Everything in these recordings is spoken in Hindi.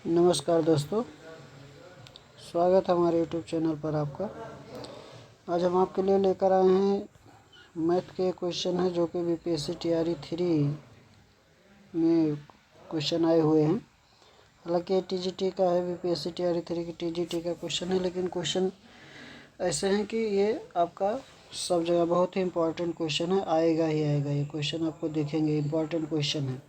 नमस्कार दोस्तों, स्वागत है हमारे यूट्यूब चैनल पर आपका। आज हम आपके लिए लेकर आए हैं मैथ के क्वेश्चन हैं जो कि बीपीएससी टीआरई 3 में क्वेश्चन आए हुए हैं। हालांकि टीजीटी का है, बीपीएससी टीआरई 3 की टीजीटी का क्वेश्चन है, लेकिन क्वेश्चन ऐसे हैं कि ये आपका सब जगह बहुत ही इम्पोर्टेंट क्वेश्चन है, आएगा ही आएगा। ये क्वेश्चन आपको देखेंगे, इम्पोर्टेंट क्वेश्चन है।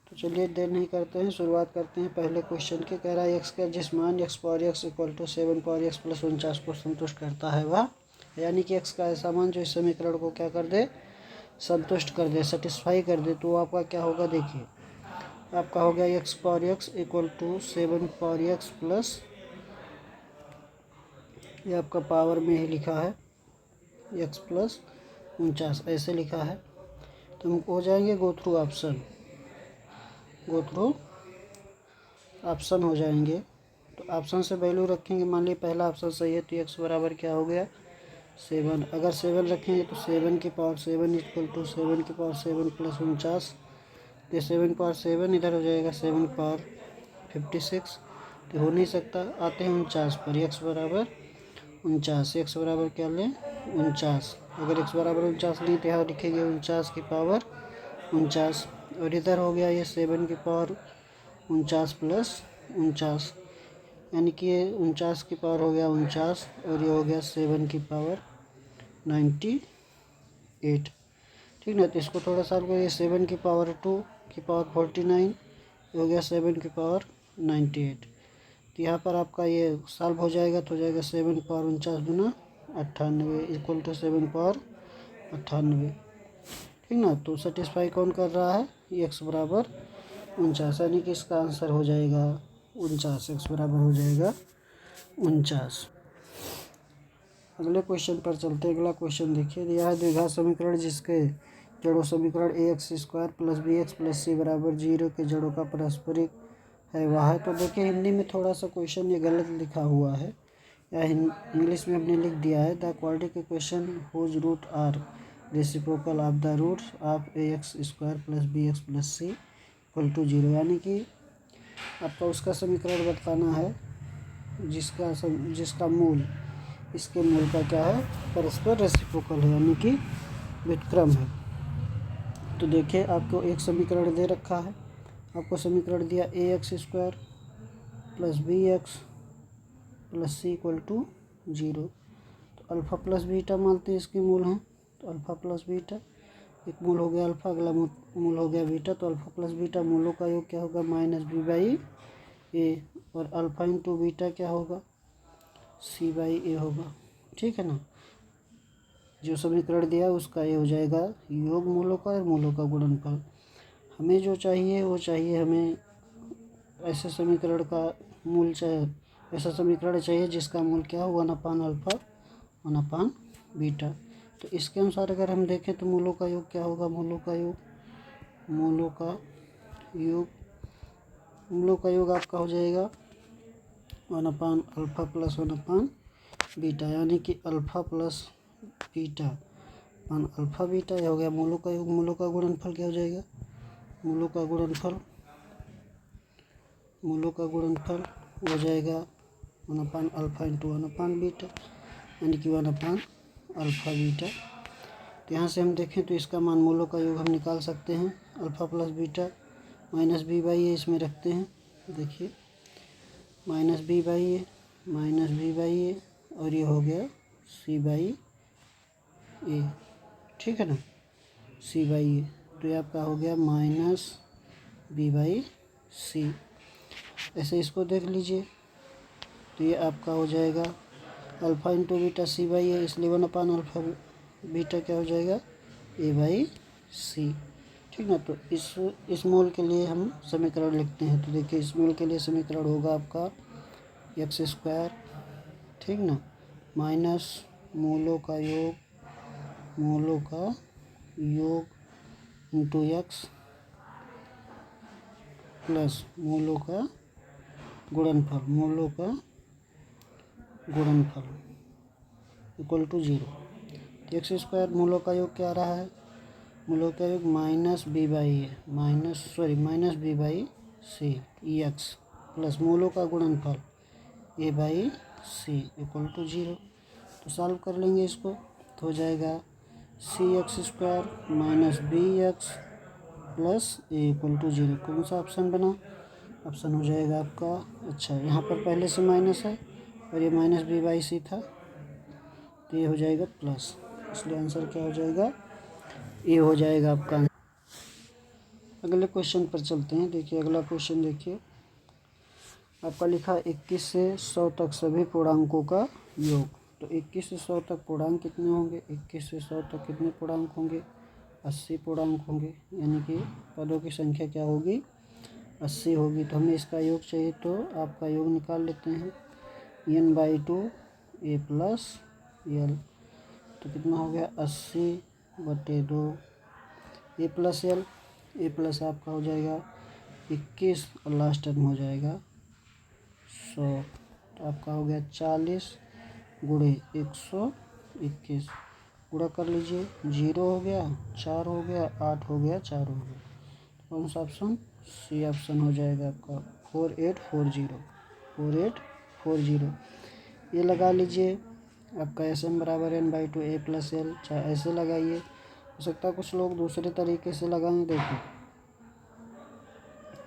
तो चलिए देर नहीं करते हैं, शुरुआत करते हैं पहले क्वेश्चन की। कह रहा है एक्स का जिस मान X power X equal to 7 power X plus 49 को संतुष्ट करता है वह, यानी कि एक्स का ऐसा मान जो इस समीकरण को क्या कर दे, संतुष्ट कर दे, सेटिस्फाई कर दे। तो आपका क्या होगा, देखिए आपका हो गया X power X equal to 7 power X plus, ये आपका पावर में ही लिखा है एक्स प्लस 49 ऐसे लिखा है। तो हम हो जाएंगे गो थ्रू ऑप्शन हो जाएंगे। तो ऑप्शन से वैल्यू रखेंगे। मान लीजिए पहला ऑप्शन सही है तो एक्स बराबर क्या हो गया 7। अगर 7 रखेंगे तो 7 की पावर 7 इक्वल टू 7 की पावर 7 प्लस 49। तो 7 पावर 7 इधर हो जाएगा 7 पावर 56। तो हो नहीं सकता। आते हैं 49 पर। एक्स बराबर 49, एक्स बराबर क्या लें 49। अगर एक्स बराबर 49 नहीं तो यहाँ लिखेंगे 49 की पावर 49। और इधर हो गया ये 7 की पावर 49 प्लस 49, यानी कि ये 49 की पावर हो गया 49 और ये हो गया 7 की पावर 98। ठीक ना। तो इसको थोड़ा सा ये 7 की पावर 2 की पावर 49 हो गया 7 की पावर 98। तो यहाँ पर आपका ये सॉल्व हो जाएगा तो हो जाएगा 7 पावर 49 दूना 98 इक्वल टू 7 पावर 98। ठीक ना। तो सेटिस्फाई कौन कर रहा है, एक्स बराबर 49, यानी कि इसका आंसर हो जाएगा 49। एक्स बराबर हो जाएगा 49। अगले क्वेश्चन पर चलते हैं। अगला क्वेश्चन देखिए, यह है द्विघात समीकरण जिसके जड़ों समीकरण A X square plus B X plus C बराबर 0 के जड़ों का पारस्परिक है वह है। तो देखिए हिंदी में थोड़ा सा क्वेश्चन ये गलत लिखा हुआ है, या इंग्लिश में हमने लिख दिया है the quadratic equation whose root are reciprocal of the roots of A X square plus B X plus C equal to 0, यानी कि आपका उसका समीकरण बताना है जिसका मूल इसके मूल का क्या है, परस्पर रेसिप्रोकल है, यानी कि व्युत्क्रम है। तो देखिए आपको एक समीकरण दे रखा है, आपको समीकरण दिया A X square plus B X plus C equal to 0। तो अल्फ़ा प्लस बीटा मानते हैं इसके मूल हैं। तो अल्फ़ा प्लस बीटा, एक मूल हो गया अल्फ़ा, अगला मूल हो गया बीटा। तो अल्फ़ा प्लस बीटा मूलों का योग क्या होगा -b/a, और अल्फ़ा इंटू बीटा क्या होगा c/a होगा। ठीक है ना। जो समीकरण दिया उसका ये हो जाएगा योग मूलों का और मूलों का गुणनफल। हमें जो चाहिए वो चाहिए, हमें ऐसे समीकरण का मूल चाहिए, ऐसा समीकरण चाहिए जिसका मूल क्या हो 1/अल्फ़ा 1/बीटा। तो इसके अनुसार अगर हम देखें तो मूलों का योग क्या होगा, मूलों का योग आपका हो जाएगा 1/अल्फ़ा प्लस 1/बीटा, यानी कि alpha plus beta alpha beta. यह हो गया मूलों का योग। मूलों का गुणनफल क्या हो जाएगा, मूलों का गुणनफल हो जाएगा 1/अल्फ़ा इंटू 1/बीटा, यानी कि 1/अल्फ़ा बीटा। तो यहाँ से हम देखें तो इसका मान मूलों का योग हम निकाल सकते हैं। अल्फ़ा प्लस बीटा -b/a इसमें रखते हैं। देखिए -b/a और ये हो गया c/a। ठीक है ना, c/a। तो ये आपका हो गया -b/c। ऐसे इसको देख लीजिए। तो ये आपका हो जाएगा अल्फ़ा इंटू बीटा c/a, इसलिए 1/अल्फ़ा बीटा क्या हो जाएगा a/c। ठीक ना। तो इस मूल के लिए हम समीकरण लिखते हैं। तो देखिए इस मूल के लिए समीकरण होगा आपका एक्स स्क्वायर, ठीक ना, माइनस मूलों का योग इंटू एक्स प्लस मूलों का गुणनफल इक्वल टू 0। एक्स स्क्वायर मूलों का योग क्या आ रहा है, मूलों का योग -b/c एक्स प्लस मूलों का गुणनफल A by C equal to 0। तो सॉल्व कर लेंगे इसको, तो हो जाएगा C X square minus B X plus A equal to 0। कौन सा ऑप्शन बना? ऑप्शन हो जाएगा आपका, अच्छा यहाँ पर पहले से माइनस है और ये माइनस बी बाई सी था, तो ये हो जाएगा प्लस, इसलिए आंसर क्या हो जाएगा? ये हो जाएगा आपका। अगले क्वेश्चन पर चलते हैं। देखिए अगला क्वेश्चन देखिए, आपका लिखा 21 से 100 तक सभी पूर्णांकों का योग। तो 21 से 100 तक पूर्णांक कितने होंगे? 21 से 100 तक कितने पूर्णांक होंगे? 80 पूर्णांक होंगे, यानी कि पदों की संख्या क्या होगी? 80 होगी। तो हमें इसका योग चाहिए, तो आपका योग निकाल लेते हैं, n/2 a प्लस एल। तो कितना हो गया? 80/2 ए प्लस एल। ए प्लस आपका हो जाएगा 21 और लास्ट टर्म हो जाएगा 100। तो आपका हो गया 40 गुणे 121, पूरा कर लीजिए। 0 हो गया, 4 हो गया, 8 हो गया, 4 हो गया। कौन सा ऑप्शन? सी ऑप्शन हो जाएगा आपका 4840। ये लगा लीजिए आपका SM बराबर n/2 a प्लस एल। चाहे ऐसे लगाइए, हो सकता है कुछ लोग दूसरे तरीके से लगाएं। देखो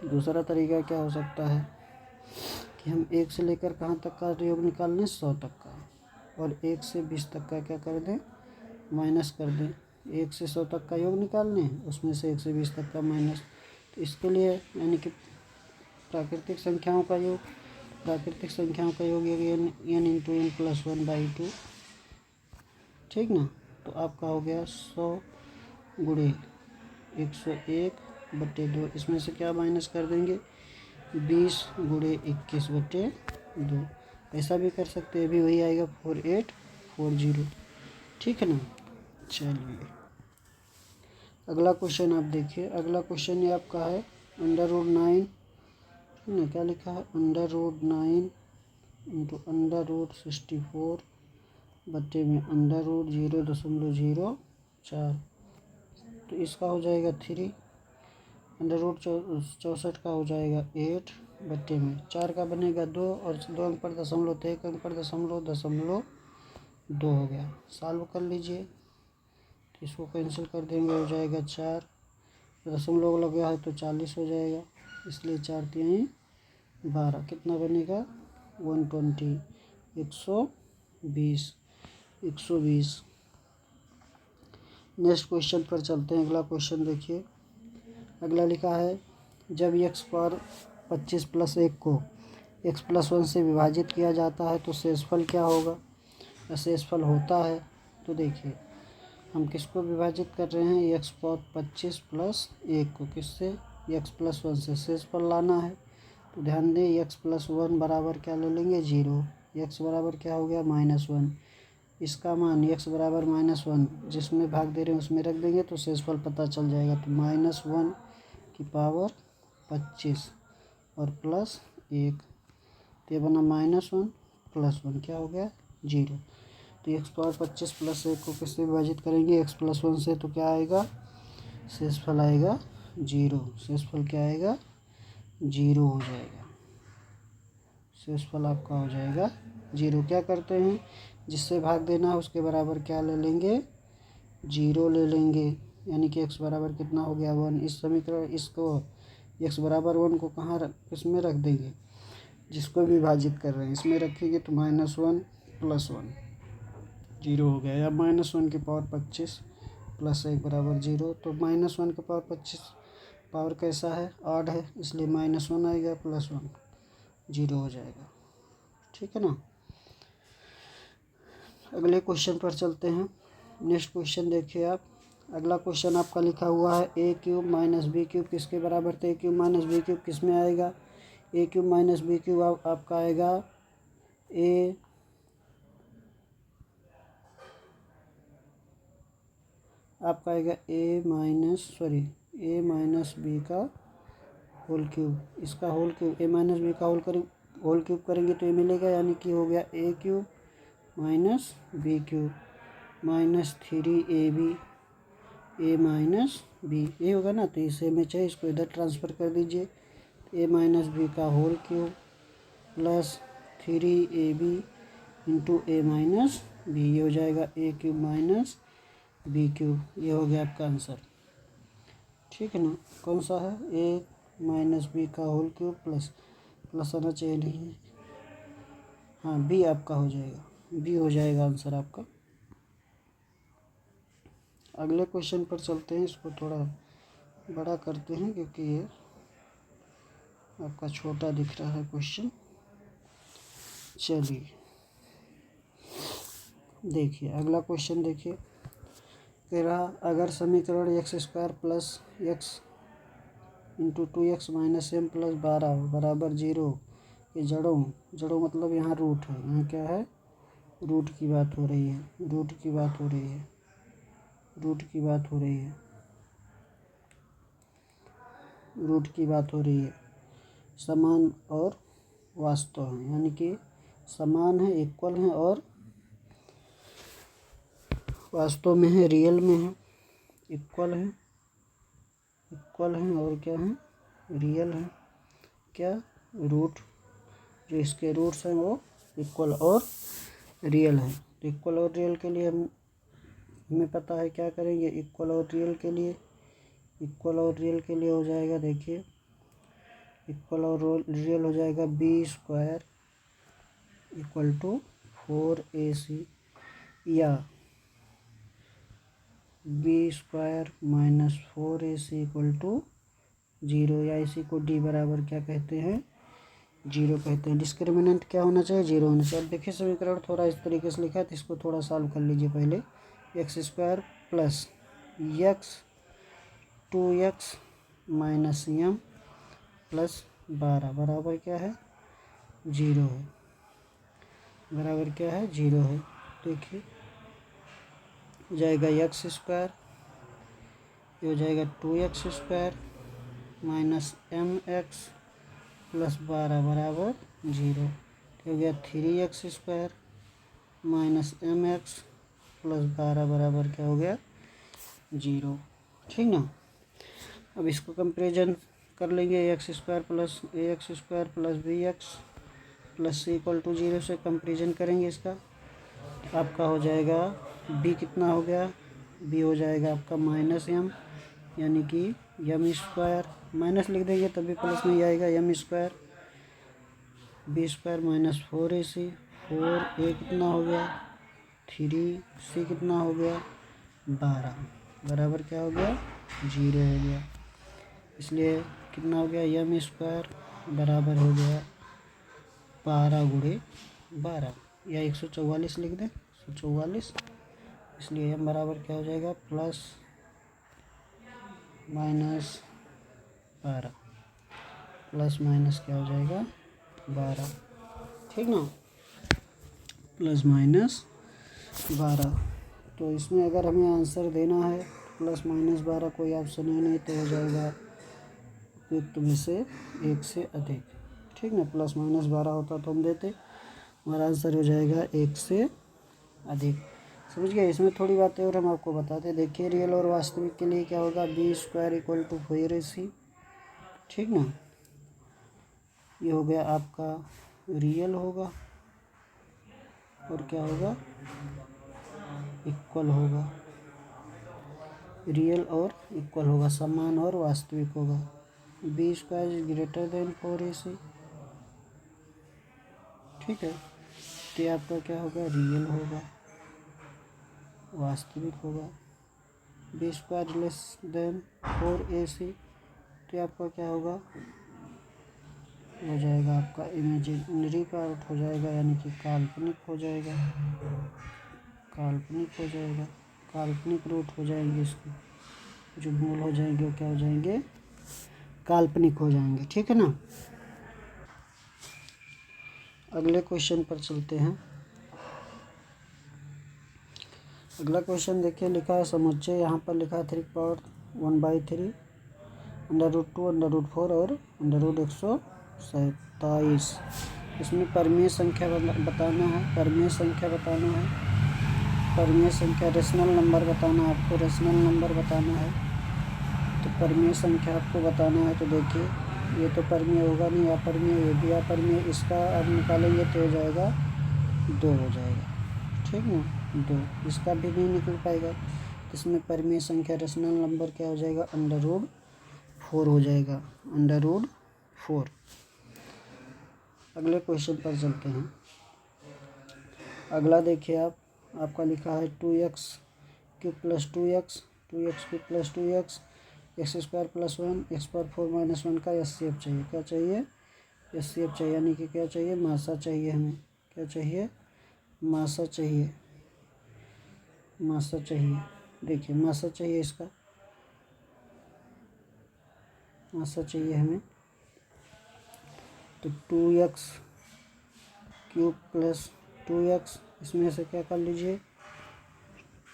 दूसरा तरीका क्या हो सकता है कि हम 1 से लेकर कहाँ तक का योग निकाल लें? 100 तक का, और 1 से 20 तक का क्या कर दें? माइनस कर दें। 1 से 100 तक का योग निकाल लें, उसमें से 1 से 20 तक का माइनस। तो इसके लिए यानी कि प्राकृतिक संख्याओं का योग, प्राकृतिक संख्याओं का योग n इंटू n प्लस 1/2, ठीक ना। तो आपका हो गया 100 गुणे 101/2। इसमें से क्या माइनस कर देंगे? 20 गुणे 21/2। ऐसा भी कर सकते हैं, भी वही आएगा 4840, ठीक है ना। चलिए अगला क्वेश्चन आप देखिए। अगला क्वेश्चन ये आपका है √9, ना क्या लिखा है? √9 इंटू √64 बट्टे में √0.04। तो इसका हो जाएगा 3। √64 का हो जाएगा 8 बट्टे में 4 का बनेगा 2, और 2 अंक पर दशमलव तो 1 अंक पर दशमलव 2 हो गया। सॉल्व कर लीजिए, तो इसको कैंसिल कर देंगे, हो जाएगा 4। दशमलव लगा है तो 40 हो जाएगा, इसलिए 4 3 12। कितना बनेगा? 120, 120। नेक्स्ट क्वेश्चन पर चलते हैं। अगला क्वेश्चन देखिए, अगला लिखा है जब x पर 25 प्लस 1 को x प्लस 1 से विभाजित किया जाता है तो शेषफल क्या होगा? या शेषफल होता है। तो देखिए हम किसको विभाजित कर रहे हैं? x पर 25 प्लस 1 को किससे? x प्लस 1 से शेषफल लाना है। तो ध्यान दें x प्लस 1 बराबर क्या ले लेंगे? 0। x बराबर क्या हो गया? -1। इसका मान x बराबर -1 जिसमें भाग दे रहे हैं उसमें रख देंगे तो शेषफल पता चल जाएगा। तो -1 की पावर 25 और प्लस 1, तो ये बना -1 प्लस 1, क्या हो गया? 0। तो x पावर 25 प्लस 1 को किससे विभाजित करेंगे? x प्लस 1 से, तो क्या आएगा? शेषफल आएगा 0। शेषफल क्या आएगा? 0 हो जाएगा। शेषफल आपका हो जाएगा 0। क्या करते हैं? जिससे भाग देना है उसके बराबर क्या ले लेंगे? 0 ले लेंगे, यानी कि x बराबर कितना हो गया? 1। इस समीकरण इसको x बराबर 1 को कहाँ इसमें रख देंगे? जिसको विभाजित कर रहे हैं इसमें रखेंगे, तो -1 प्लस 1 0 हो गया। या -1 की पावर 25 प्लस 1 बराबर 0। तो -1 की पावर 25 पावर कैसा है? ऑड है, इसलिए -1 आएगा प्लस 1 0 हो जाएगा, ठीक है ना। अगले क्वेश्चन पर चलते हैं। नेक्स्ट क्वेश्चन देखिए आप। अगला क्वेश्चन आपका लिखा हुआ है a³ माइनस b³ किसके बराबर? तो a³ माइनस b³ किस में आएगा? a³ माइनस b³ आपका आएगा a माइनस b का होल क्यूब। इसका whole cube a minus b का होल क्यूब करेंगे तो ये मिलेगा, यानी कि हो गया a³ minus b³ minus 3ab a minus b, ये होगा ना। तो इसे में चाहिए, इसको इधर ट्रांसफ़र कर दीजिए। a माइनस b का whole cube plus 3ab into a minus B, ये हो जाएगा a³ माइनस b³। ये हो गया आपका आंसर, ठीक है ना। कौन सा है, a माइनस बी का होल क्यूब प्लस आना चाहिए नहीं, हाँ बी आपका हो जाएगा, बी हो जाएगा आंसर आपका। अगले क्वेश्चन पर चलते हैं, इसको थोड़ा बड़ा करते हैं क्योंकि ये आपका छोटा दिख रहा है क्वेश्चन। चलिए देखिए अगला क्वेश्चन देखिए, कह रहा अगर समीकरण x² plus x into 2x minus m plus 12 बराबर 0 के जड़ों मतलब यहाँ रूट है, यहाँ क्या है, रूट की बात हो रही है, रूट की बात हो रही है, रूट की बात हो रही है, रूट की बात हो रही है, समान और वास्तव है, यानी कि समान है, इक्वल है और वास्तव में है, रियल में है, इक्वल है, इक्वल है और क्या है, रियल है, क्या, रूट, जो इसके रूट्स हैं वो इक्वल और रियल है। तो इक्वल और रियल के लिए हमें पता है क्या करेंगे, इक्वल और रियल के लिए, इक्वल और रियल के लिए हो जाएगा, देखिए इक्वल और रियल हो जाएगा b² इक्वल टू 4ac या b² minus 4ac equal to 0, या इसी को d बराबर क्या कहते हैं, 0 कहते हैं। डिस्क्रिमिनेंट क्या होना चाहिए, 0 होना चाहिए। अब देखिए समीकरण थोड़ा इस तरीके से लिखा है, तो इसको थोड़ा सॉल्व कर लीजिए पहले। x² plus x 2x minus m plus 12 बराबर क्या है, 0 है, बराबर क्या है, 0 है। देखिए हो जाएगा x², ये हो जाएगा 2x² माइनस mx प्लस 12 बराबर 0, तो हो गया 3x² माइनस mx प्लस 12 बराबर क्या हो गया, 0, ठीक ना। अब इसको कंपेरिजन कर लेंगे, x² plus ax² plus bx plus c equal to 0 से कंपेरिजन करेंगे इसका, आपका हो जाएगा b कितना हो गया, b हो जाएगा आपका माइनस m, यानी कि m², माइनस लिख देंगे तभी प्लस नहीं आएगा, m² b² minus 4ac, 4a कितना हो गया 3c कितना हो गया 12 बराबर क्या हो गया, 0 हो गया। इसलिए कितना हो गया, m² बराबर हो गया 12 गुणे 12 या 144 लिख दें, 144। इसलिए m बराबर क्या हो जाएगा, प्लस माइनस 12, प्लस माइनस क्या हो जाएगा 12, ठीक ना, प्लस माइनस 12। तो इसमें अगर हमें आंसर देना है प्लस माइनस 12 कोई ऑप्शन है नहीं, तो हो जाएगा उपयुक्त में से एक से अधिक, ठीक ना। प्लस माइनस 12 होता तो हम देते, हमारा आंसर हो जाएगा एक से अधिक, समझ गए। इसमें थोड़ी बातें और हम आपको बताते, देखिए रियल और वास्तविक के लिए क्या होगा, b² इक्वल टू 4ac, ठीक ना, ये हो गया आपका रियल होगा और क्या होगा, इक्वल होगा, रियल और इक्वल होगा, समान और वास्तविक होगा। b² is greater than 4ac, ठीक है, तो आपका क्या होगा, रियल होगा, वास्तविक होगा। b² लेस देन 4ac, तो आपका क्या होगा, हो जाएगा आपका इमेजिनरी पार्ट हो जाएगा, यानी कि काल्पनिक हो जाएगा, काल्पनिक हो जाएगा, काल्पनिक रूट हो जाएंगे, इसके जो मूल हो जाएंगे वो क्या हो जाएंगे, काल्पनिक हो जाएंगे, ठीक है ना। अगले क्वेश्चन पर चलते हैं। अगला क्वेश्चन देखिए, लिखा है समुच्चय, यहाँ पर लिखा है 3/1/3 √2 √4 और √127। इसमें परमीय संख्या बताना है, परमीय संख्या बताना है, परमीय संख्या रेशनल नंबर बताना है आपको, रेशनल नंबर बताना है। तो परमीय संख्या आपको बताना है, तो देखिए ये तो परमीय होगा नहीं, अपरमीय, ये भी अपरमीय, इसका अब निकालेंगे तो हो जाएगा 2 हो जाएगा, ठीक ना, 2। इसका भी नहीं निकल पाएगा, इसमें परमीय संख्या रेशनल नंबर क्या हो जाएगा, √4 हो जाएगा, √4। अगले क्वेश्चन पर चलते हैं। अगला देखिए आपका लिखा है 2x³ + 2x, 2x³ + 2x, x² + 1, x⁴ - 1 का एचसीएफ चाहिए। क्या चाहिए, एचसीएफ चाहिए, यानी कि क्या चाहिए, मासा चाहिए हमें। क्या चाहिए, मासा चाहिए, मासा चाहिए। देखिए मासा चाहिए, इसका मासा चाहिए हमें। तो 2x³ + 2x, इसमें से क्या कर लीजिए,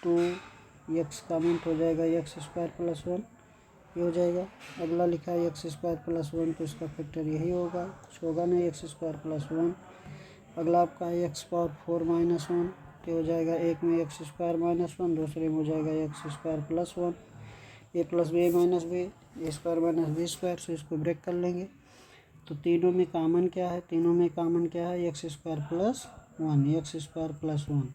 2x कॉमन हो जाएगा, x² + 1 ये हो जाएगा। अगला लिखा है x² + 1, तो इसका फैक्टर यही होगा, कुछ होगा नहीं, x² + 1। अगला आपका है x⁴ - 1, तो हो जाएगा, एक में x² - 1, दूसरे में हो जाएगा x² + 1, a + b - b, a² - b², से इसको ब्रेक कर लेंगे। तो तीनों में कॉमन क्या है, तीनों में कॉमन क्या है, x² + 1, x² + 1,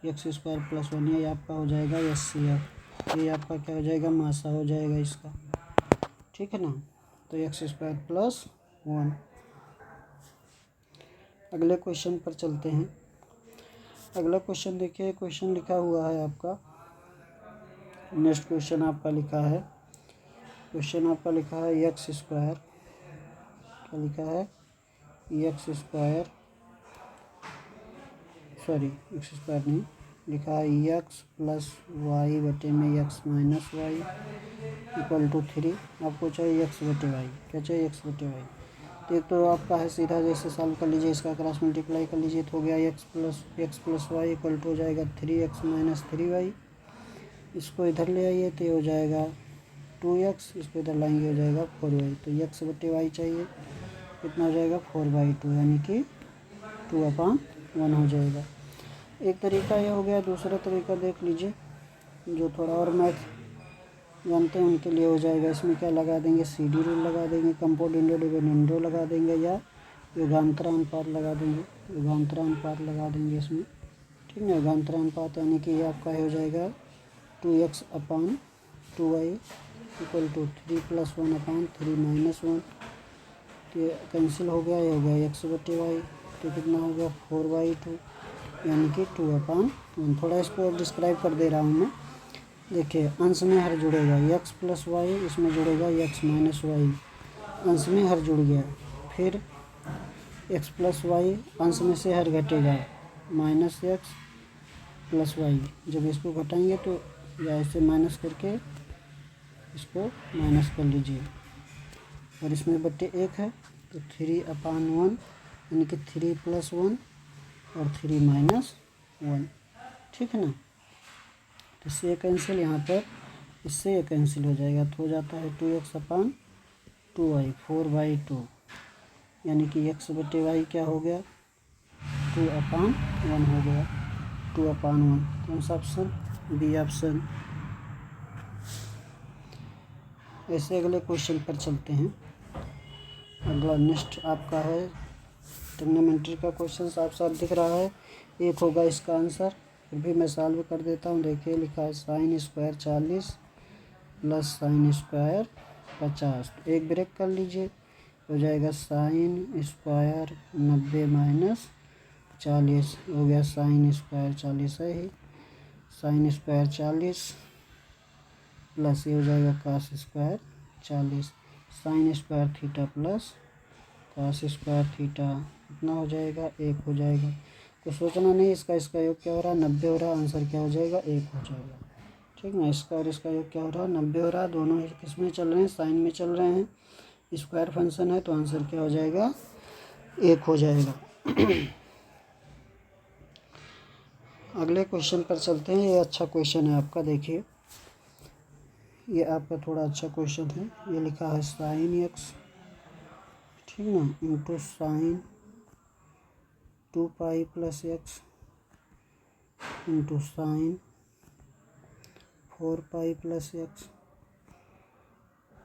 x² + 1, ये आपका हो जाएगा एचसीएफ, ये आपका क्या हो जाएगा, मासा हो जाएगा इसका, ठीक है ना। तो x² + 1। अगले क्वेश्चन पर चलते हैं। अगला क्वेश्चन देखिए, क्वेश्चन लिखा हुआ है आपका, नेक्स्ट क्वेश्चन आपका लिखा है, क्वेश्चन आपका लिखा है x², क्या लिखा है, x², सॉरी x² नहीं लिखा है, x + y बटे में x - y = 3। आपको चाहिए x/y, क्या चाहिए, x/y। तो एक तो आपका है सीधा, जैसे सॉल्व कर लीजिए, इसका क्रॉस मल्टीप्लाई कर लीजिए, तो हो गया x + y = हो जाएगा 3x - 3y। इसको इधर ले आइए तो ये हो जाएगा 2x, इसको इधर लाएंगे हो जाएगा 4y। तो x/y चाहिए, कितना हो जाएगा, 4/2, यानी कि 2/1 हो जाएगा। एक तरीका यह हो गया, दूसरा तरीका देख लीजिए, जो थोड़ा और मैथ जानते हैं उनके लिए हो जाएगा। इसमें क्या लगा देंगे, CD रूल लगा देंगे, कंपाउंड डिविडेंड लगा देंगे, या युगांतरानुपात लगा देंगे, युगांतरानुपात लगा देंगे इसमें, ठीक है। युगांतरानुपात यानी कि ये आपका हो जाएगा 2x/2y = 3 + 1/3 - 1। ये कैंसिल हो गया, ये हो गया x/y, तो कितना हो गया, 4/2, यानी कि 2/1। थोड़ा इसको डिस्क्राइब कर दे रहा हूँ मैं। देखिए अंश में हर जुड़ेगा, x + y, इसमें जुड़ेगा x - y, अंश में हर जुड़ गया। फिर x + y, अंश में से हर घटेगा, -x + y, जब इसको घटाएंगे तो या ऐसे माइनस करके इसको माइनस कर लीजिए, और इसमें बटे 1 है, तो 3/1, यानी कि 3 + 1 और 3 - 1, ठीक है ना। तो इससे ये कैंसिल, यहाँ पर इससे ये कैंसिल हो जाएगा, तो हो जाता है 2x/2y 4/2, यानी कि x/y क्या हो गया, 2/1 हो गया, 2/1। कौन सा ऑप्शन, बी ऑप्शन। ऐसे अगले क्वेश्चन पर चलते हैं। अगला नेक्स्ट आपका है ट्रिग्नोमेट्री का क्वेश्चन, साफ साफ दिख रहा है, एक होगा इसका आंसर, फिर भी मैं सॉल्व कर देता हूँ। देखिए लिखा है sin² 40 + sin² 50, तो एक ब्रेक कर लीजिए, हो जाएगा sin² 90 - 40, हो गया sin² 40 है ही, sin² 40 प्लस ये हो जाएगा cos² 40, sin² theta plus cos² theta, कितना हो जाएगा, 1 हो जाएगा। तो सोचना नहीं, इसका योग क्या हो रहा है, 90 हो रहा है, आंसर क्या हो जाएगा, 1 हो जाएगा, ठीक ना। इसका और इसका योग क्या हो रहा है, 90 हो रहा है, दोनों ही किस में चल रहे हैं, साइन में चल रहे हैं, स्क्वायर फंक्शन है, तो आंसर क्या हो जाएगा, 1 हो जाएगा। अगले क्वेश्चन पर चलते हैं। ये अच्छा क्वेश्चन है आपका, देखिए ये आपका थोड़ा अच्छा क्वेश्चन है। ये लिखा है sin x, ठीक ना, into sin 2π + x into sin 4π + x,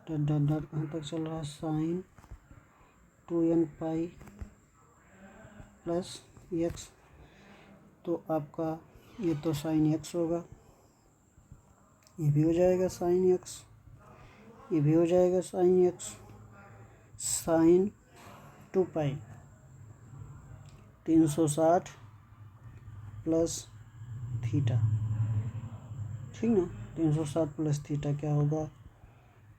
dot dot dot कहाँ तक चल रहा है, sin 2n pi plus x, तो आपका ये तो साइन x होगा, ये भी हो जाएगा साइन x, ये भी हो जाएगा साइन x, साइन 2 पाई 360 प्लस थीटा, ठीक ना। 360 प्लस थीटा क्या होगा,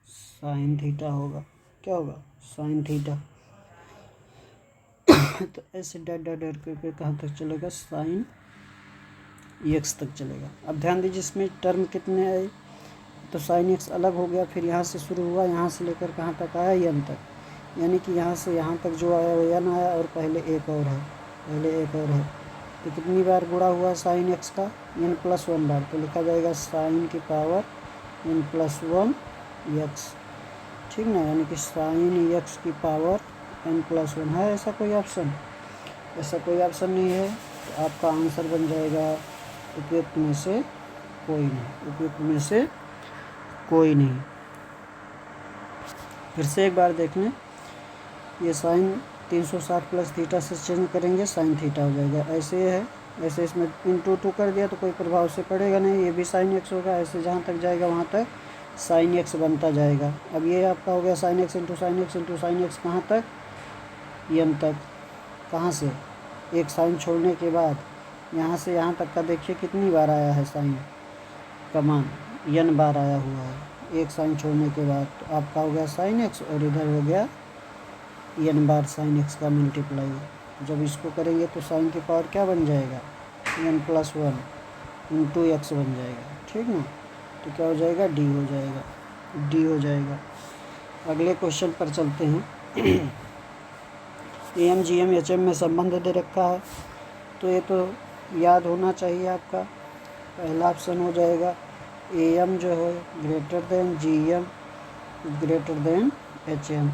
साइन थीटा होगा, क्या होगा, साइन थीटा। तो ऐसे डट डट डट करके कहाँ तक चलेगा, साइन एक्स तक चलेगा। अब ध्यान दीजिए इसमें टर्म कितने आए, तो साइन एक्स अलग हो गया, फिर यहाँ से शुरू हुआ, यहाँ से लेकर कहाँ तक आया, एन तक, यानी कि यहाँ से यहाँ तक जो आया वो एन आया, और पहले एक और है, पहले एक और है। तो कितनी बार गुणा हुआ साइन एक्स का, एन प्लस 1 बार, तो लिखा जाएगा साइन की पावर एन प्लस 1 एक्स, ठीक ना। यानी कि साइन एक्स की पावर एन प्लस 1 है ऐसा कोई ऑप्शन, ऐसा कोई ऑप्शन नहीं है। तो आपका आंसर बन जाएगा उपयुक्त में से कोई नहीं, उपयुक्त में से कोई नहीं। फिर से एक बार देख लें, ये साइन 360 प्लस थीटा से चेंज करेंगे, साइन थीटा हो जाएगा, ऐसे है, ऐसे इसमें इंटू 2 कर दिया तो कोई प्रभाव से पड़ेगा नहीं, ये भी साइन एक्स होगा, ऐसे जहाँ तक जाएगा वहाँ तक साइन एक्स बनता जाएगा। अब ये आपका हो गया sine x into sine x into sine x, कहाँ तक, एन तक, कहाँ से, एक साइन छोड़ने के बाद यहाँ से यहाँ तक का देखिए कितनी बार आया है साइन का मान, एन बार आया हुआ है एक साइन छोड़ने के बाद। तो आपका हो गया साइन एक्स और इधर हो गया एन बार साइन एक्स का मल्टीप्लाई। जब इसको करेंगे तो साइन की पावर क्या बन जाएगा, एन प्लस 1 इंटू एक्स बन जाएगा, ठीक ना। तो क्या हो जाएगा, डी हो जाएगा, डी हो जाएगा। अगले क्वेश्चन पर चलते हैं। M G M H M में संबंध दे रखा है, तो ये तो याद होना चाहिए आपका। पहला ऑप्शन हो जाएगा ए एम जो है greater than G M greater than H M.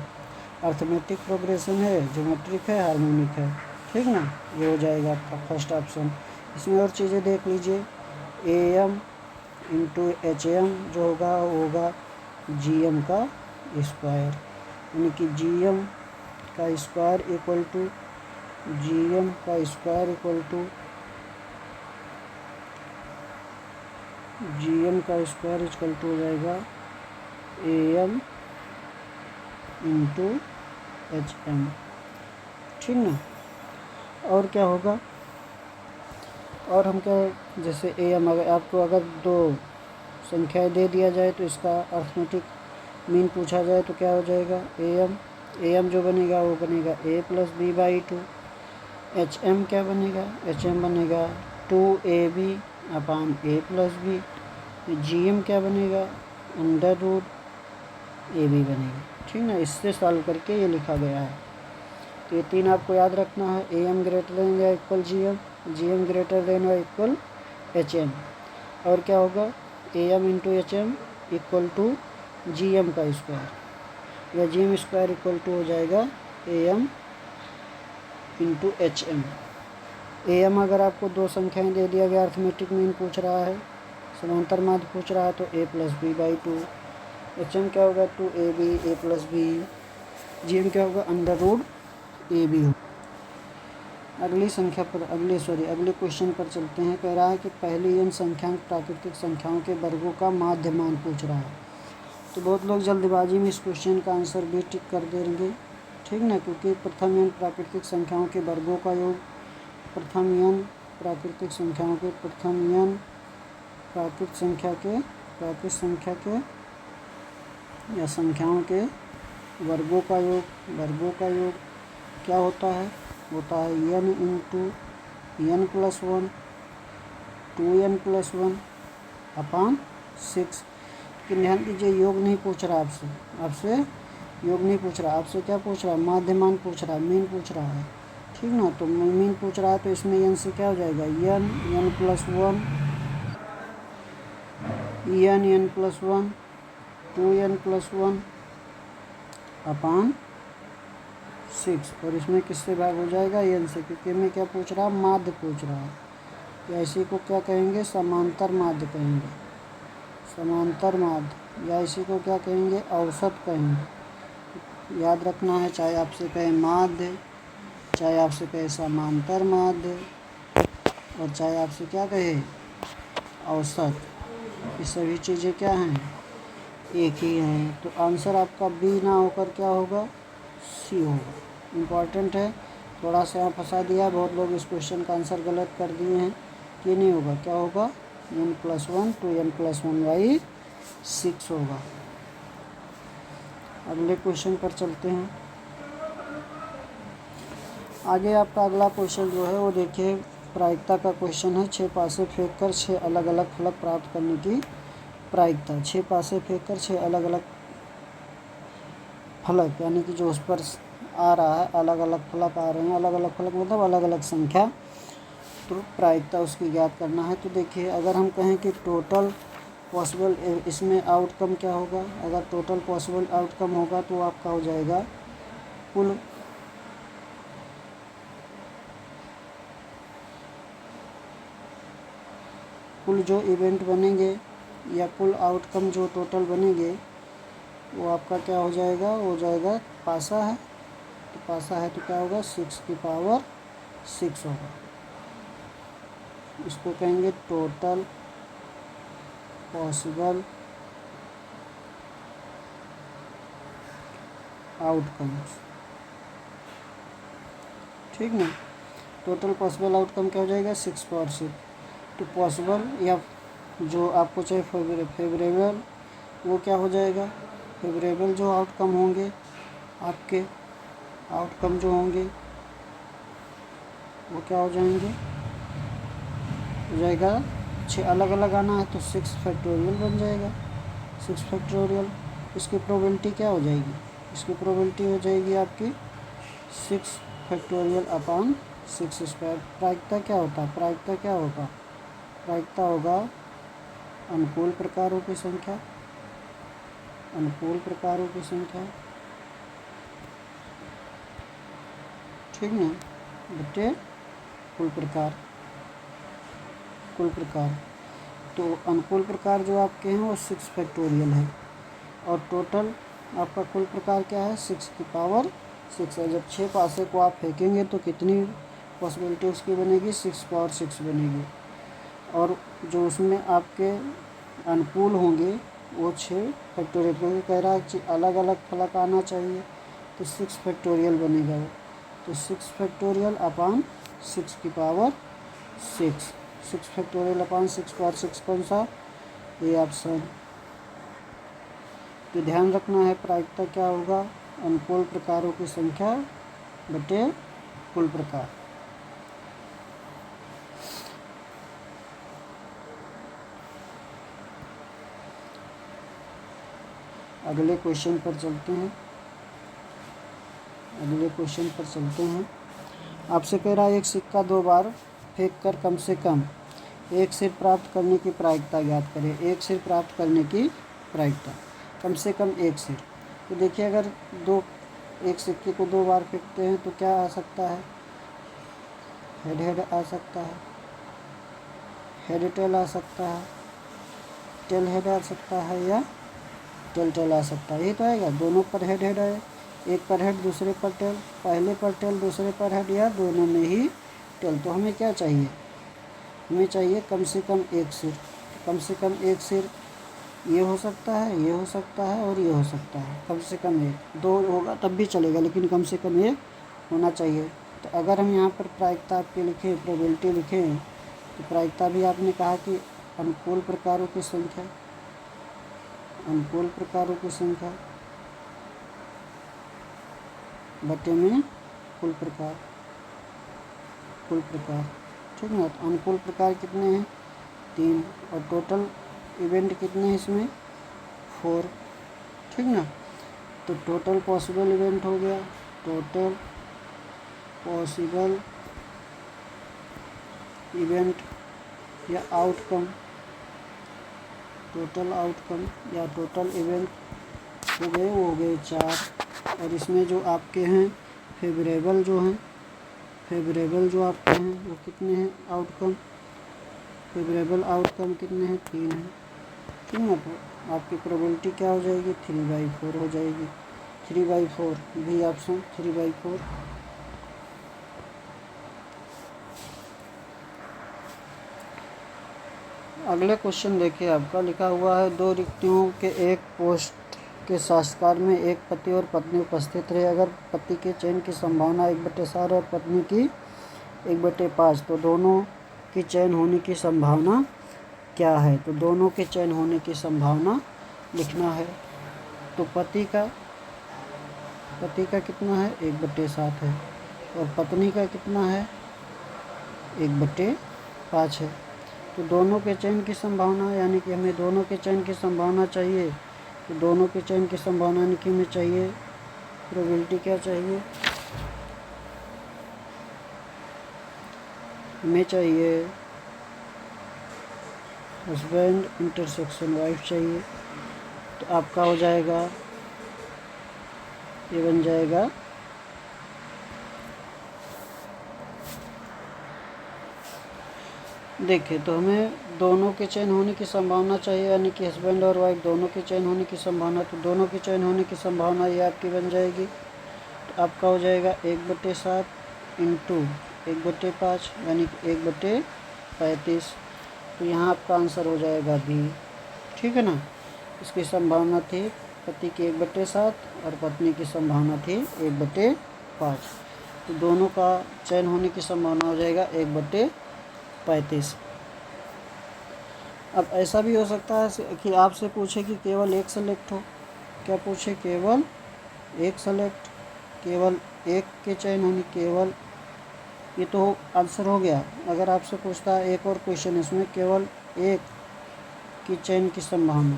Arithmetic progression है, ज्योमेट्रिक है, हार्मोनिक है, ठीक ना, ये हो जाएगा आपका फर्स्ट ऑप्शन। इसमें और चीज़ें देख लीजिए, A M into H M जो होगा वो होगा जी एम का स्क्वायर, यानी कि जी एम का square equal to G M का square equal to G M का स्क्वायर इक्वल टू हो जाएगा A M into H M, ठीक ना। और क्या होगा, और हम क्या, जैसे ए एम अगर आपको अगर दो संख्याएं दे दिया जाए तो इसका अर्थमेटिक मीन पूछा जाए तो क्या हो जाएगा, ए एम जो बनेगा वो बनेगा A plus B by 2। H M क्या बनेगा, एच एम बनेगा 2ab upon A plus B. G M क्या बनेगा, अंडर रूट ए बी बनेगा, ठीक ना। इससे सॉल्व करके ये लिखा गया है। तो ये तीन आपको याद रखना है, ए एम ग्रेटर देन या equal G M greater than या इक्वल एच एम। और क्या होगा, A M into H M equal to G M का स्क्वायर, या G M square equal to हो जाएगा A M into H M. A M अगर आपको दो संख्याएं दे दिया गया, अर्थमेटिक मीन पूछ रहा है, समांतर माध्य पूछ रहा है, तो A plus B by 2। H M क्या होगा, 2ab A plus B. G M क्या होगा, अंडर रूट ए बी हो। अगली संख्या पर अगले क्वेश्चन पर चलते हैं। कह रहा है कि पहली n संख्यांक प्राकृतिक संख्याओं के वर्गों का माध्य मान पूछ रहा है। तो बहुत लोग जल्दबाजी में इस क्वेश्चन का आंसर भी टिक कर देंगे, ठीक ना, क्योंकि प्रथम n प्राकृतिक संख्याओं के वर्गों का योग, प्रथम n प्राकृतिक संख्याओं के प्रथम n प्राकृतिक संख्या के या संख्याओं के वर्गों का योग क्या होता है, n into n plus 1 2n plus 1 अपान 6। लेकिन ध्यान दीजिए योग नहीं पूछ रहा आपसे योग नहीं पूछ रहा, आपसे क्या पूछ रहा है, माध्यमान पूछ रहा है, मीन पूछ रहा है, ठीक ना। तो मीन पूछ रहा है तो इसमें n से क्या हो जाएगा, n plus 1 n plus 1 2n plus 1 अपान 6। और इसमें किससे भाग हो जाएगा, n से, क्योंकि में क्या पूछ रहा है, माध्य पूछ रहा है, या इसी को क्या कहेंगे, समांतर माध्य कहेंगे, समांतर माध्य, या इसी को क्या कहेंगे, औसत कहेंगे। याद रखना है, चाहे आपसे कहे माध्य, चाहे आपसे कहे समांतर माध्य, और चाहे आपसे क्या कहे औसत, ये सभी चीज़ें क्या हैं, एक ही हैं। तो आंसर आपका बी ना होकर क्या होगा, सी होगा। इम्पॉर्टेंट है, थोड़ा सा यहाँ फंसा दिया, बहुत लोग इस क्वेश्चन का आंसर गलत कर दिए हैं। ये नहीं होगा, क्या होगा, n+1 to n+1/6 होगा। अगले क्वेश्चन पर चलते हैं। आगे आपका अगला क्वेश्चन जो है वो देखिए प्रायिकता का क्वेश्चन है। 6 पासे फेंककर 6 अलग अलग फलक प्राप्त करने की प्रायिकता। 6 पासे फेंककर 6 अलग अलग फलक, यानी कि जो उस पर आ रहा है, अलग अलग फलक आ रहे हैं, अलग अलग फलक मतलब अलग अलग संख्या, तो प्रायिकता उसकी ज्ञात करना है। तो देखिए अगर हम कहें कि टोटल पॉसिबल, इसमें आउटकम क्या होगा, अगर टोटल पॉसिबल आउटकम होगा तो आपका हो जाएगा कुल जो इवेंट बनेंगे या कुल आउटकम जो टोटल बनेंगे वो आपका क्या हो जाएगा, हो जाएगा पासा है, तो पासा है तो क्या होगा 6 होगा। इसको कहेंगे टोटल पॉसिबल आउटकम्स, ठीक ना। टोटल पॉसिबल आउटकम क्या हो जाएगा 6/6। तो पॉसिबल या जो आपको चाहिए फेवरेबल, वो क्या हो जाएगा, फेवरेबल जो आउटकम होंगे, आपके आउटकम जो होंगे वो क्या हो जाएंगे, हो जाएगा 6 अलग अलग आना है तो 6 फैक्टोरियल बन जाएगा। 6 फैक्टोरियल, इसकी प्रोबेबिलिटी क्या हो जाएगी, इसकी प्रोबेबिलिटी हो जाएगी आपकी 6 फैक्टोरियल अपॉन 6 स्क्वायर। प्रायिकता क्या होता है, प्रायिकता क्या होगा, प्रायिकता होगा अनुकूल प्रकारों की संख्या, अनुकूल प्रकारों की संख्या, ठीक ना, बटे कुल प्रकार, कुल प्रकार। तो अनुकूल प्रकार जो आपके हैं वो 6 फैक्टोरियल है, और टोटल आपका कुल प्रकार क्या है 6 है। जब 6 पासे को आप फेंकेंगे तो कितनी पॉसिबिलिटी उसकी बनेगी, 6/6 बनेगी, और जो उसमें आपके अनुकूल होंगे वो 6 फैक्टोरियल, क्योंकि कह रहा है कि अलग अलग फलक आना चाहिए तो 6 फैक्टोरियल बनेगा वो। तो 6 फैक्टोरियल अपॉन 6 6 फैक्टोरियल अपॉन 6/6 कौन सा, ये ऑप्शन। तो ध्यान रखना है प्रायिकता क्या होगा, अनुकूल प्रकारों की संख्या बटे कुल प्रकार। अगले क्वेश्चन पर चलते हैं, अगले क्वेश्चन पर चलते हैं। आपसे कह रहा है एक सिक्का 2 बार फेंककर कम से कम एक सिर प्राप्त करने की प्रायिकता ज्ञात करें। एक सिर प्राप्त करने की प्रायिकता, कम से कम एक सिर। तो देखिए अगर एक सिक्के को 2 बार फेंकते हैं तो क्या आ सकता है, हेड हेड आ सकता है, हेड टेल आ सकता है, टेल हेड आ सकता है, या टेल टेल आ सकता है। ये तो आएगा, दोनों पर हेड हेड आए, एक पर हेड दूसरे पर टेल, पहले पर टेल दूसरे पर हेड, या दोनों में ही टेल। तो हमें क्या चाहिए, हमें चाहिए कम से कम एक सिर। कम से कम एक सिर ये हो सकता है, ये हो सकता है, और ये हो सकता है। कम से कम एक, 2 होगा तब भी चलेगा, लेकिन कम से कम एक होना चाहिए। तो अगर हम यहाँ पर प्रायिकता आपके लिखें, प्रोबेबिलिटी लिखें, तो प्रायिकता भी आपने कहा कि अनुकूल प्रकारों की संख्या, अनुकूल प्रकारों की संख्या बटे में कुल प्रकार, कुल प्रकार, ठीक ना। तो अनुकूल प्रकार कितने हैं, 3, और टोटल इवेंट कितने हैं इसमें, 4, ठीक ना। तो टोटल पॉसिबल इवेंट हो गया, टोटल पॉसिबल इवेंट या आउटकम, टोटल आउटकम या टोटल इवेंट हो गए, वो हो गए 4। और इसमें जो आपके हैं फेवरेबल जो हैं, फेवरेबल जो आपके हैं वो कितने हैं, आउटकम, फेवरेबल आउटकम कितने हैं, 3 हैं, ठीक है। तो आपकी प्रोबेबिलिटी क्या हो जाएगी, 3/4 हो जाएगी। 3/4, बी ऑप्शन 3/4। अगले क्वेश्चन देखिए, आपका लिखा हुआ है 2 रिक्तियों के एक पोस्ट के साक्षात्कार में एक पति और पत्नी उपस्थित रहे। अगर पति के चयन की संभावना 1/7 और पत्नी की 1/5, तो दोनों की चयन होने की संभावना क्या है? तो दोनों के चयन होने की संभावना लिखना है। तो पति का कितना है? 1/7 है, और पत्नी का कितना है? 1/5 है। तो दोनों के चयन की संभावना, यानी कि हमें दोनों के चयन की संभावना चाहिए। तो दोनों के चयन की संभावना यानी कि हमें चाहिए प्रोबेबिलिटी क्या चाहिए? हमें चाहिए हस्बैंड इंटरसेक्शन वाइफ चाहिए। तो आपका हो जाएगा, ये बन जाएगा देखिए, तो हमें दोनों के चयन होने की संभावना चाहिए, यानी कि हस्बैंड और वाइफ दोनों के चयन होने की संभावना। तो दोनों के चयन होने की संभावना ये आपकी बन जाएगी। तो आपका हो जाएगा 1/7 इंटू 1/5, यानी कि 1/35। तो यहाँ आपका आंसर हो जाएगा बी। ठीक है ना। इसकी संभावना थी पति की 1/7 और पत्नी की संभावना थी 1/5। तो दोनों का चयन होने की संभावना हो जाएगा 1/35। अब ऐसा भी हो सकता है कि आपसे पूछे कि केवल एक सेलेक्ट हो। क्या पूछे? केवल एक सेलेक्ट, केवल एक के चयन होने, केवल, ये तो आंसर हो गया। अगर आपसे पूछता है एक और क्वेश्चन इसमें, केवल एक की चयन की संभावना,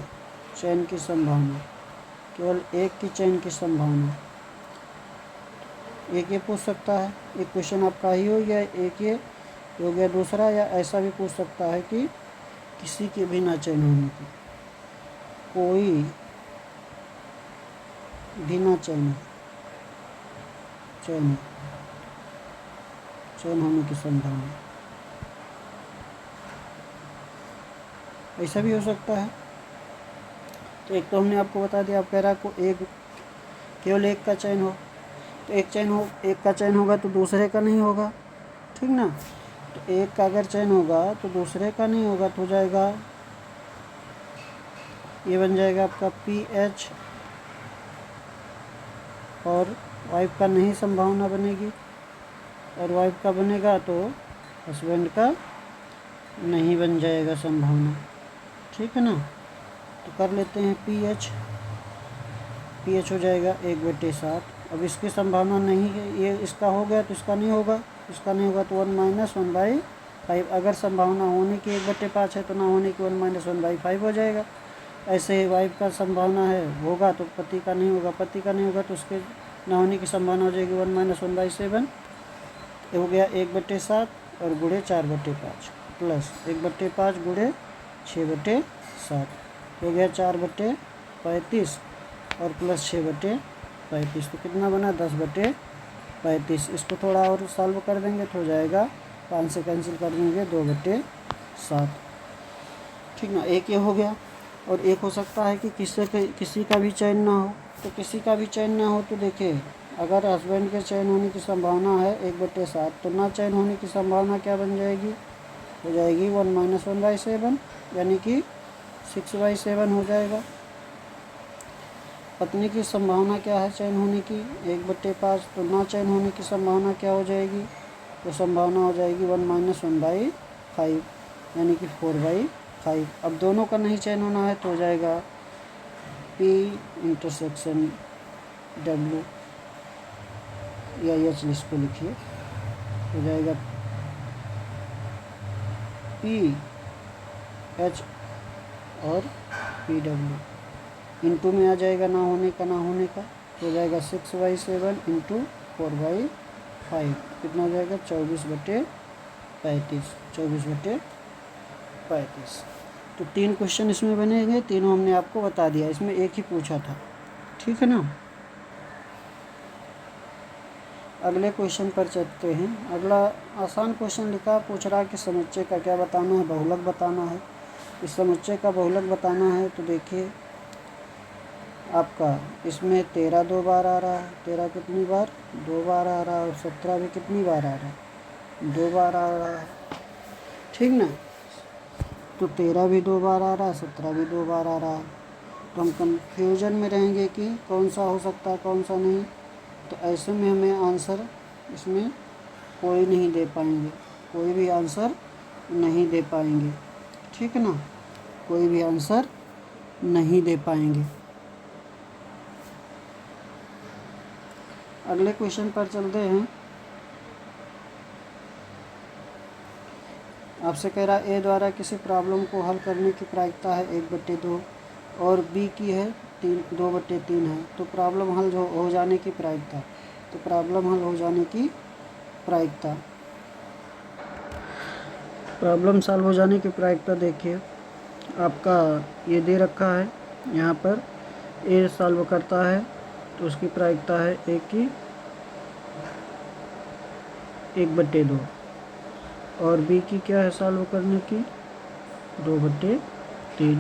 केवल एक की चयन की संभावना, एक ये पूछ सकता है। एक क्वेश्चन आपका ही हो गया, एक ये हो गया। दूसरा, या ऐसा भी पूछ सकता है कि किसी के भी ना चयन होने की, कोई भी ना चयन होने की संभावना, ऐसा भी हो सकता है। तो एक तो हमने आपको बता दिया, आप कह रहा को एक, केवल एक का चयन हो, तो एक का चयन होगा तो दूसरे का नहीं होगा। ठीक ना। तो एक का अगर चयन होगा तो दूसरे का नहीं होगा, तो हो जाएगा, ये बन जाएगा आपका PH, और वाइफ का नहीं संभावना बनेगी, और वाइफ का बनेगा तो हस्बैंड का नहीं बन जाएगा संभावना। ठीक है ना। तो कर लेते हैं PH हो जाएगा 1/7। अब इसकी संभावना नहीं है, ये इसका हो गया तो इसका नहीं होगा, तो 1 - 1/5। अगर संभावना होने की 1/5 है तो ना होने की 1 - 1/5 हो जाएगा। ऐसे ही वाइफ का संभावना है, होगा तो पति का नहीं होगा, तो उसके ना होने की संभावना हो जाएगी 1 - 1/7। ये हो गया 1/7 और गुणे 4/5 प्लस 1/5 गुणे 6/7 हो गया 4/35 और प्लस 6/35। तो कितना बना? 10/35। इसको थोड़ा और सॉल्व कर देंगे तो हो जाएगा, 5 से कैंसिल कर देंगे 2/7। ठीक ना। एक ये हो गया। और एक हो सकता है कि किसी का भी चयन ना हो। तो किसी का भी चयन ना हो तो देखिए, अगर हस्बैंड के चयन होने की संभावना है 1/7, तो ना चयन होने की संभावना क्या बन जाएगी? हो जाएगी 1 - 1/7, यानी कि 6/7 हो जाएगा। पत्नी की संभावना क्या है चयन होने की? 1/5। तो ना चयन होने की संभावना क्या हो जाएगी? तो संभावना हो जाएगी 1 - 1/5, यानी कि 4/5। अब दोनों का नहीं चयन होना है तो हो जाएगा P इंटरसेक्शन W, या H इसको लिखिए, हो जाएगा PH और PW। इंटू में आ जाएगा ना होने का, हो जाएगा 6/7 इंटू 4/5। कितना हो जाएगा? 24/35। तो 3 क्वेश्चन इसमें बनेंगे, तीनों हमने आपको बता दिया, इसमें एक ही पूछा था। ठीक है ना। अगले क्वेश्चन पर चलते हैं। अगला आसान क्वेश्चन लिखा, पूछ रहा कि समुच्चय का क्या बताना है? बहुलक बताना है। इस समुच्चय का बहुलक बताना है तो देखिए, आपका इसमें 13 दो बार आ रहा है, 13 कितनी बार, 2 बार आ रहा है, और 17 भी कितनी बार आ रहा है, 2 बार आ रहा है, ठीक ना। तो 13 भी 2 बार आ रहा है, 17 भी 2 बार आ रहा है। तो हम कंफ्यूजन में रहेंगे कि कौन सा हो सकता है कौन सा नहीं। तो ऐसे में हमें आंसर इसमें कोई नहीं दे पाएंगे, कोई भी आंसर नहीं दे पाएंगे, ठीक ना, कोई भी आंसर नहीं दे पाएंगे। अगले क्वेश्चन पर चलते हैं। आपसे कह रहा है ए द्वारा किसी प्रॉब्लम को हल करने की प्रायिकता है 1/2 और बी की है 2/3 है। तो प्रॉब्लम हल हो जाने की प्रायिकता, तो प्रॉब्लम हल हो जाने की प्रायिकता, प्रॉब्लम सॉल्व हो जाने की प्रायिकता देखिए आपका ये दे रखा है यहाँ पर। ए सॉल्व करता है तो उसकी प्रायिकता है ए की 1/2 और बी की क्या है सॉल्व करने की 2/3,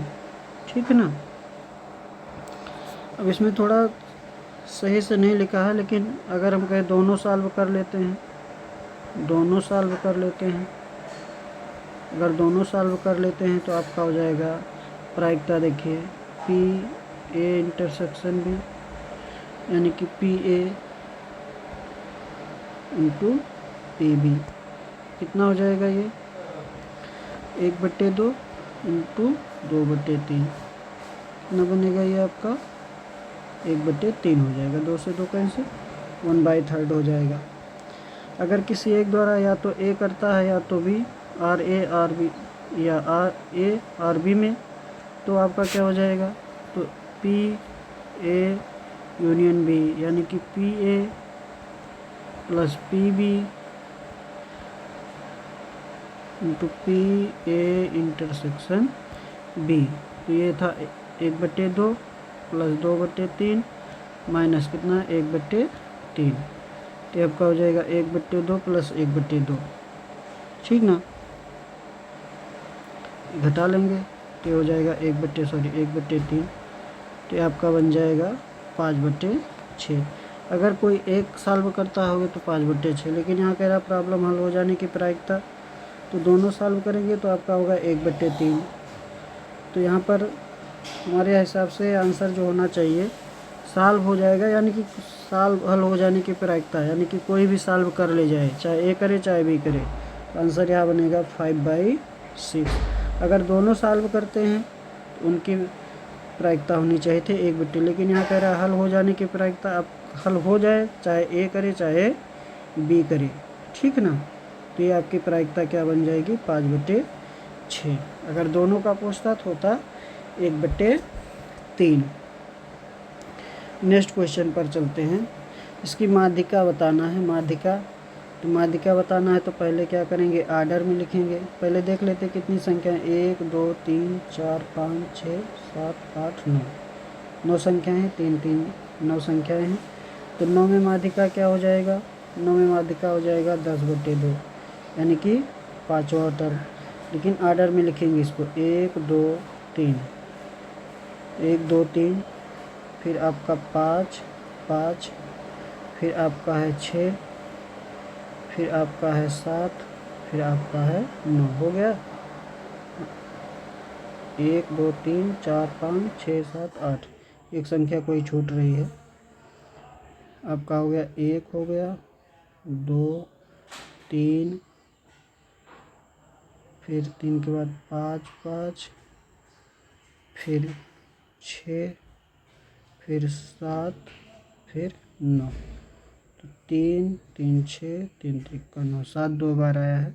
ठीक है ना। अब इसमें थोड़ा सही से नहीं लिखा है, लेकिन अगर हम कहें दोनों सॉल्व कर लेते हैं, दोनों सॉल्व कर लेते हैं, अगर दोनों सॉल्व कर लेते हैं तो आपका हो जाएगा प्रायिकता देखिए पी ए इंटरसेक्शन बी, यानी कि P A into P B कितना हो जाएगा ये 1/2 इंटू 2/3, कितना बनेगा ये आपका 1/3 हो जाएगा। 2 से 2 कैंसिल, 1/3 हो जाएगा। अगर किसी एक द्वारा या तो ए करता है या तो B, R A R B या आर ए आर बी में, तो आपका क्या हो जाएगा, तो पी ए यूनियन बी, यानी कि P A plus P B into P A intersection B. तो ये था 1/2 प्लस 2/3 माइनस कितना 1/3, तो आपका हो जाएगा 1/2 प्लस 1/2, ठीक ना। घटा लेंगे तो हो जाएगा 1/3, तो आपका बन जाएगा 5/6। अगर कोई एक सॉल्व करता होगा तो 5/6, लेकिन यहाँ कह रहा प्रॉब्लम हल हो जाने की प्रायिकता, तो दोनों सॉल्व करेंगे तो आपका होगा 1/3। तो यहाँ पर हमारे हिसाब से आंसर जो होना चाहिए सॉल्व हो जाएगा, यानी कि सॉल्व हल हो जाने की प्रायिकता, यानी कि कोई भी सॉल्व कर ले जाए, चाहे ए करे चाहे बी करे, तो आंसर यहाँ बनेगा 5/6। अगर दोनों सॉल्व करते हैं तो उनकी प्रायिकता होनी चाहिए थी 1/2, लेकिन यहाँ कह रहा है हल हो जाने की प्रायिकता, अब हल हो जाए चाहे ए करे चाहे बी करे, ठीक ना। तो ये आपकी प्रायिकता क्या बन जाएगी 5/6। अगर दोनों का पूछताछ होता 1/3। नेक्स्ट क्वेश्चन पर चलते हैं। इसकी माध्यिका बताना है, माध्यिका, तो माध्यिका बताना है तो पहले क्या करेंगे आर्डर में लिखेंगे। पहले देख लेते कितनी संख्या है, 1 2 3 4 5 6 7 8 9, 9 संख्याएँ हैं, 3 3 9 संख्याएँ हैं। तो 9 में माध्यिका क्या हो जाएगा, 9 में माध्यिका हो जाएगा 10/2, यानी कि 5वां टर्म। लेकिन आर्डर में लिखेंगे इसको 1 2 3, 1 2 3, फिर आपका 5 5, फिर आपका है 6, फिर आपका है 7, फिर आपका है 9, हो गया 1 2 3 4 5 6 7 8, एक संख्या कोई छूट रही है, आपका हो गया 1 हो गया 2 3, फिर 3 के बाद 5 5, फिर 6, फिर 7, फिर 9, तो 3 3 6 3 3 का 9, 7 2 बार आया है,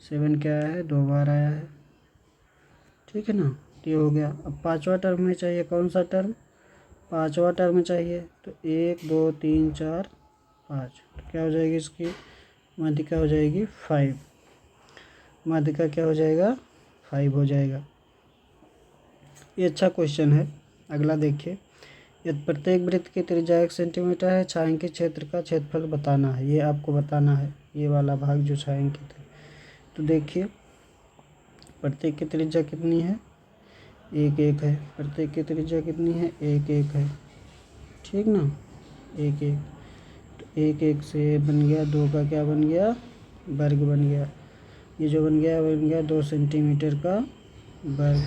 7 क्या आया है 2 बार आया है, ठीक है ना। तो ये हो गया। अब 5वां टर्म में चाहिए, कौन सा टर्म 5वां टर्म में चाहिए, तो 1 2 3 4 5, तो क्या हो जाएगी इसकी माध्यिका हो जाएगी 5, माध्यिका क्या हो जाएगा 5 हो जाएगा। ये अच्छा क्वेश्चन है। अगला देखिए, यदि प्रत्येक वृत्त की त्रिज्या 1 सेंटीमीटर है, छायांकित क्षेत्र का क्षेत्रफल बताना है। ये आपको बताना है, ये वाला भाग जो छायांकित है। तो देखिए प्रत्येक की त्रिज्या कितनी है 1 1 है, प्रत्येक की त्रिज्या कितनी है 1 1 है, ठीक ना, एक एक, तो एक एक से बन गया 2 का क्या बन गया, वर्ग बन गया। ये जो बन गया 2 सेंटीमीटर का वर्ग,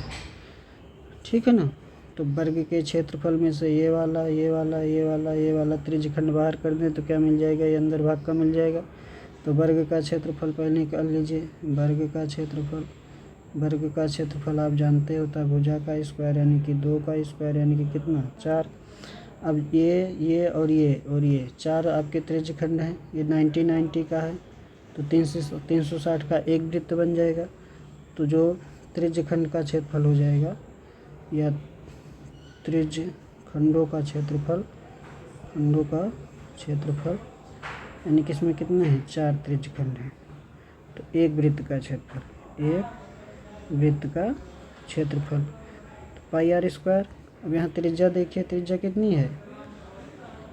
ठीक है ना। तो वर्ग के क्षेत्रफल में से ये वाला ये वाला ये वाला ये वाला त्रिज्यखंड बाहर कर दें तो क्या मिल जाएगा, ये अंदर भाग का मिल जाएगा। तो वर्ग का क्षेत्रफल पहले निकाल लीजिए। वर्ग का क्षेत्रफल आप जानते होता है भुजा का स्क्वायर यानी कि 2 का स्क्वायर यानी कि कितना, 4। अब ये और ये 4 आपके त्रिज्यखंड हैं। ये 90 का है तो 360 का एक वृत्त बन जाएगा। तो जो त्रिज्यखंड का क्षेत्रफल हो जाएगा या त्रिज्यखंडों का क्षेत्रफल यानी कि इसमें कितने हैं, 4 त्रिज्यखंड हैं। तो एक वृत्त का क्षेत्रफल तो पाई आर स्क्वायर। अब यहाँ त्रिज्या देखिए, त्रिज्या कितनी है,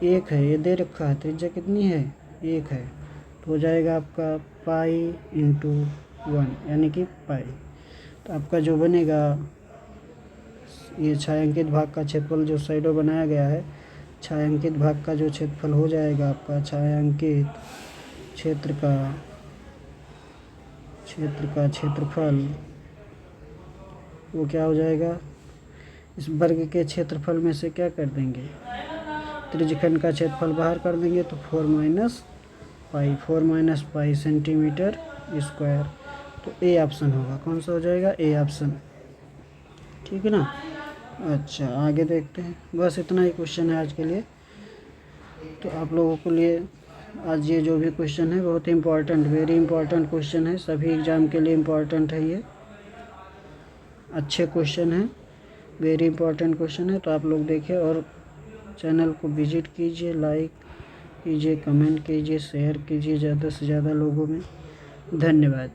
1 है, ये दे रखा है। त्रिज्या कितनी है, 1 है। तो हो जाएगा आपका पाई इंटू 1 यानी कि पाई। तो आपका जो बनेगा ये छायांकित भाग का क्षेत्रफल जो साइडों बनाया गया है, छायांकित भाग का जो क्षेत्रफल हो जाएगा आपका, छायांकित क्षेत्र का क्षेत्रफल वो क्या हो जाएगा, इस वर्ग के क्षेत्रफल में से क्या कर देंगे, त्रिज्यखंड का क्षेत्रफल बाहर कर देंगे तो 4 माइनस पाई सेंटीमीटर स्क्वायर। तो ए ऑप्शन होगा, कौन सा हो जाएगा, ए ऑप्शन, ठीक है ना। अच्छा आगे देखते हैं, बस इतना ही क्वेश्चन है आज के लिए। तो आप लोगों के लिए आज ये जो भी क्वेश्चन है बहुत ही इम्पोर्टेंट, वेरी इंपॉर्टेंट क्वेश्चन है, सभी एग्ज़ाम के लिए इम्पोर्टेंट है। ये अच्छे क्वेश्चन हैं, वेरी इंपॉर्टेंट क्वेश्चन है। तो आप लोग देखिए और चैनल को विजिट कीजिए, लाइक कीजिए, कमेंट कीजिए, शेयर कीजिए ज़्यादा से ज़्यादा लोगों में। धन्यवाद।